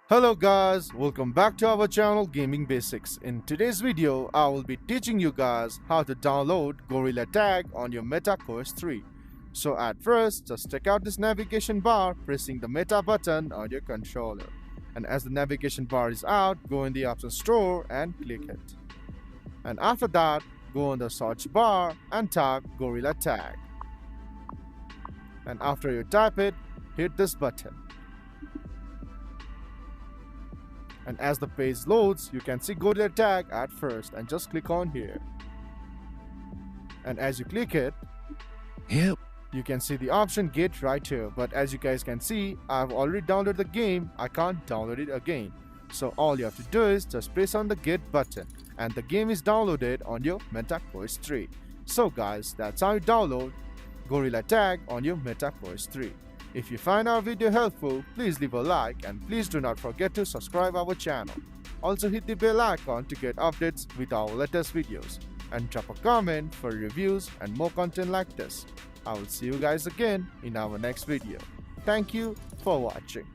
Hello guys, welcome back to our channel Gaming Basics. In today's video, I will be teaching you guys how to download Gorilla Tag on your MetaQuest 3. So at first, just check out this navigation bar pressing the Meta button on your controller. And as the navigation bar is out, go in the options store and click it. And after that, go on the search bar and type Gorilla Tag. And after you type it, hit this button. And as the page loads, you can see Gorilla Tag at first and just click on here. And as you click it, you can see the option Get right here. But as you guys can see, I've already downloaded the game. I can't download it again. So all you have to do is just press on the Get button and the game is downloaded on your MetaQuest 3. So guys, that's how you download Gorilla Tag on your MetaQuest 3. If you find our video helpful, please leave a like and please do not forget to subscribe our channel. Also hit the bell icon to get updates with our latest videos and drop a comment for reviews and more content like this. I will see you guys again in our next video. Thank you for watching.